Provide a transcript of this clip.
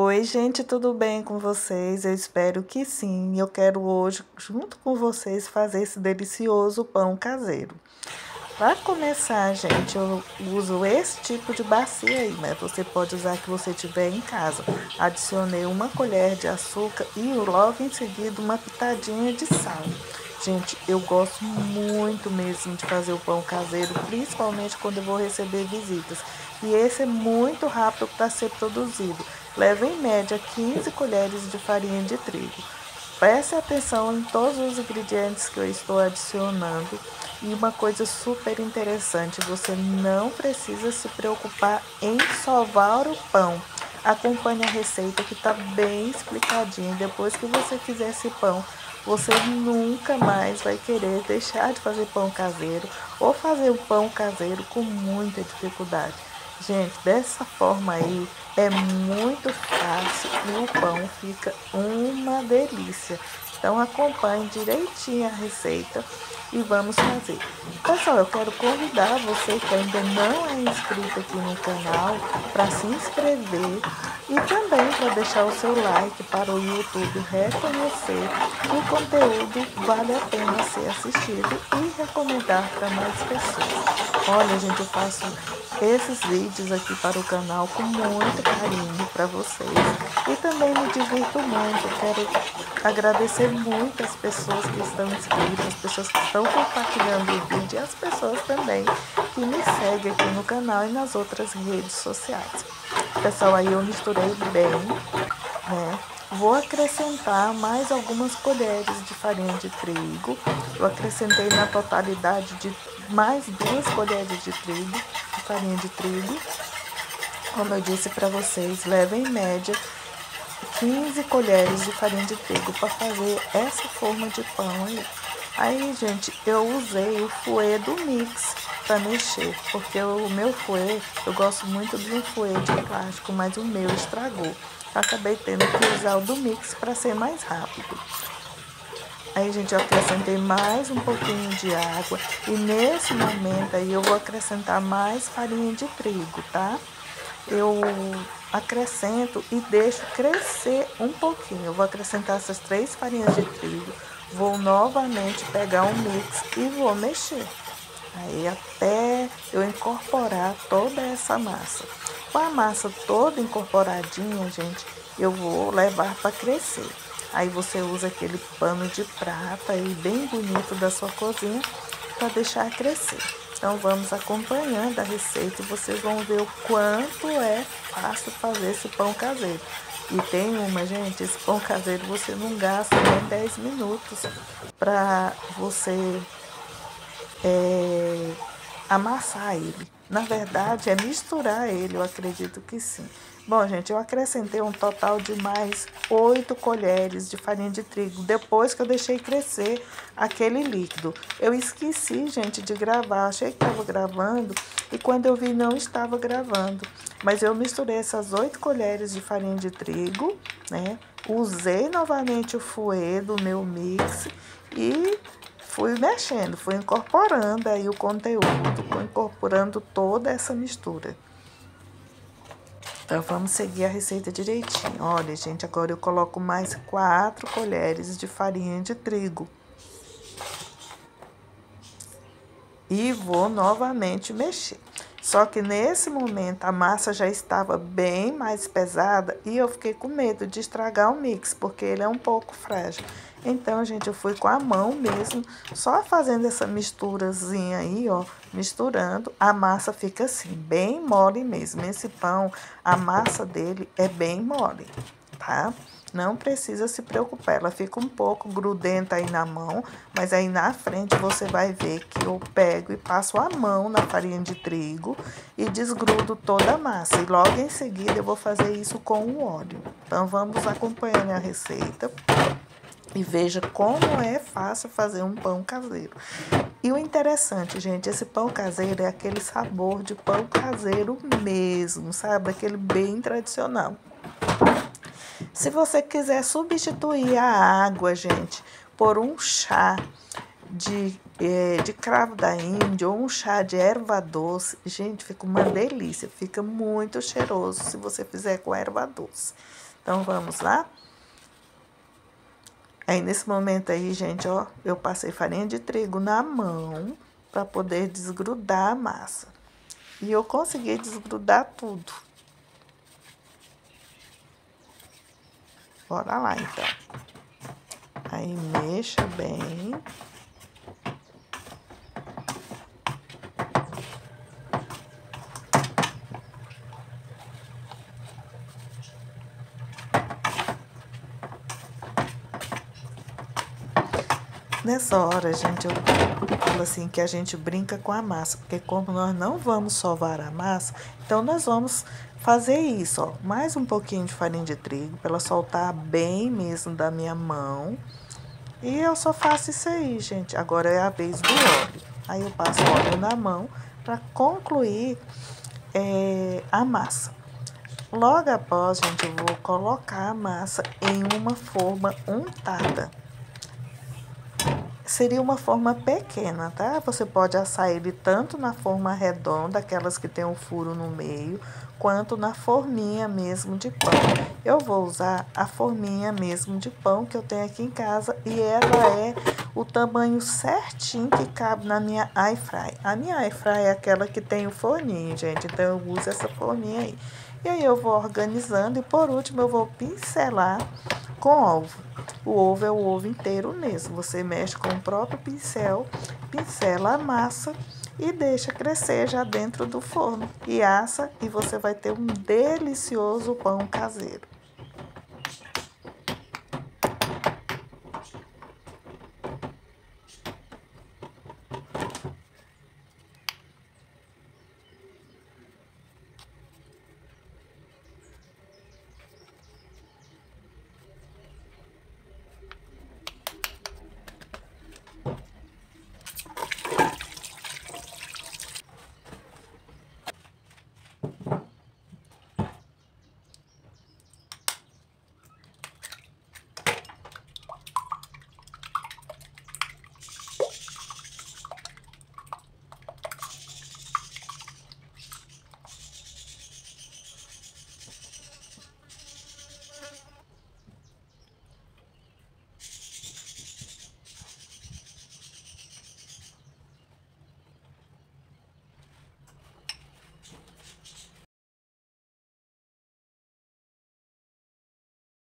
Oi, gente, tudo bem com vocês? Eu espero que sim. Eu quero hoje, junto com vocês, fazer esse delicioso pão caseiro. Para começar, gente, eu uso esse tipo de bacia aí, mas você pode usar a que você tiver em casa. Adicionei uma colher de açúcar e logo em seguida uma pitadinha de sal. Gente, eu gosto muito mesmo de fazer o pão caseiro, principalmente quando eu vou receber visitas. E esse é muito rápido para ser produzido. Leva em média 15 colheres de farinha de trigo. Preste atenção em todos os ingredientes que eu estou adicionando. E uma coisa super interessante, você não precisa se preocupar em sovar o pão. Acompanhe a receita que está bem explicadinha. Depois que você fizer esse pão, você nunca mais vai querer deixar de fazer pão caseiro ou fazer o pão caseiro com muita dificuldade. Gente, dessa forma aí é muito fácil e o pão fica uma delícia. Então acompanhe direitinho a receita e vamos fazer. Pessoal, eu quero convidar você que ainda não é inscrito aqui no canal para se inscrever e também para deixar o seu like para o YouTube reconhecer que o conteúdo vale a pena ser assistido e recomendar para mais pessoas. Olha, gente, eu faço esses vídeos aqui para o canal com muito carinho para vocês e também me divirto muito. Quero agradecer muito as pessoas que estão inscritas, as pessoas que estão compartilhando o vídeo e as pessoas também que me seguem aqui no canal e nas outras redes sociais. Pessoal, aí eu misturei bem, né? Vou acrescentar mais algumas colheres de farinha de trigo. Eu acrescentei na totalidade de mais 2 colheres de farinha de trigo. Como eu disse para vocês, leva em média 15 colheres de farinha de trigo para fazer essa forma de pão aí. Aí, gente, eu usei o fouet do Mix para mexer, porque o meu fouet, eu gosto muito de um fouet de plástico, mas o meu estragou. Acabei tendo que usar o do Mix para ser mais rápido. Aí, gente, eu acrescentei mais um pouquinho de água e nesse momento aí eu vou acrescentar mais farinha de trigo, tá? Eu acrescento e deixo crescer um pouquinho. Eu vou acrescentar essas 3 farinhas de trigo, vou novamente pegar um mix e vou mexer. Aí até eu incorporar toda essa massa. Com a massa toda incorporadinha, gente, eu vou levar para crescer. Aí você usa aquele pano de prata aí bem bonito da sua cozinha para deixar crescer. Então vamos acompanhando a receita e vocês vão ver o quanto é fácil fazer esse pão caseiro. E tem uma, gente, esse pão caseiro você não gasta nem 10 minutos para você amassar ele. Na verdade, é misturar ele, eu acredito que sim. Bom, gente, eu acrescentei um total de mais 8 colheres de farinha de trigo, depois que eu deixei crescer aquele líquido. Eu esqueci, gente, de gravar, achei que estava gravando e quando eu vi não estava gravando. Mas eu misturei essas 8 colheres de farinha de trigo, né? Usei novamente o fouet do meu mix e fui mexendo, fui incorporando aí o conteúdo, fui incorporando toda essa mistura. Então, vamos seguir a receita direitinho. Olha, gente, agora eu coloco mais 4 colheres de farinha de trigo. E vou novamente mexer. Só que nesse momento a massa já estava bem mais pesada e eu fiquei com medo de estragar o mix, porque ele é um pouco frágil. Então, gente, eu fui com a mão mesmo, só fazendo essa misturazinha aí, ó, misturando. A massa fica assim, bem mole mesmo. Esse pão, a massa dele é bem mole, tá? Não precisa se preocupar, ela fica um pouco grudenta aí na mão, mas aí na frente você vai ver que eu pego e passo a mão na farinha de trigo e desgrudo toda a massa. E logo em seguida eu vou fazer isso com o óleo. Então vamos acompanhando a receita e veja como é fácil fazer um pão caseiro. E o interessante, gente, esse pão caseiro é aquele sabor de pão caseiro mesmo, sabe? Aquele bem tradicional. Se você quiser substituir a água, gente, por um chá de cravo da Índia ou um chá de erva doce, gente, fica uma delícia, fica muito cheiroso se você fizer com erva doce. Então, vamos lá? Aí, nesse momento aí, gente, ó, eu passei farinha de trigo na mão para poder desgrudar a massa. E eu consegui desgrudar tudo. Bora lá, então. Aí, mexa bem. Nessa hora, gente, eu falo assim que a gente brinca com a massa, porque como nós não vamos sovar a massa, então nós vamos fazer isso, ó, mais um pouquinho de farinha de trigo, para ela soltar bem mesmo da minha mão. E eu só faço isso aí, gente. Agora é a vez do óleo. Aí eu passo óleo na mão para concluir a massa. Logo após, gente, eu vou colocar a massa em uma forma untada. Seria uma forma pequena, tá? Você pode assar ele tanto na forma redonda, aquelas que tem um furo no meio, quanto na forminha mesmo de pão. Eu vou usar a forminha mesmo de pão que eu tenho aqui em casa e ela é o tamanho certinho que cabe na minha air fry. A minha air fry é aquela que tem o forninho, gente, então eu uso essa forminha aí. E aí eu vou organizando e por último eu vou pincelar com ovo. O ovo é o ovo inteiro mesmo. Você mexe com o próprio pincel, pincela a massa e deixa crescer já dentro do forno. E assa e você vai ter um delicioso pão caseiro.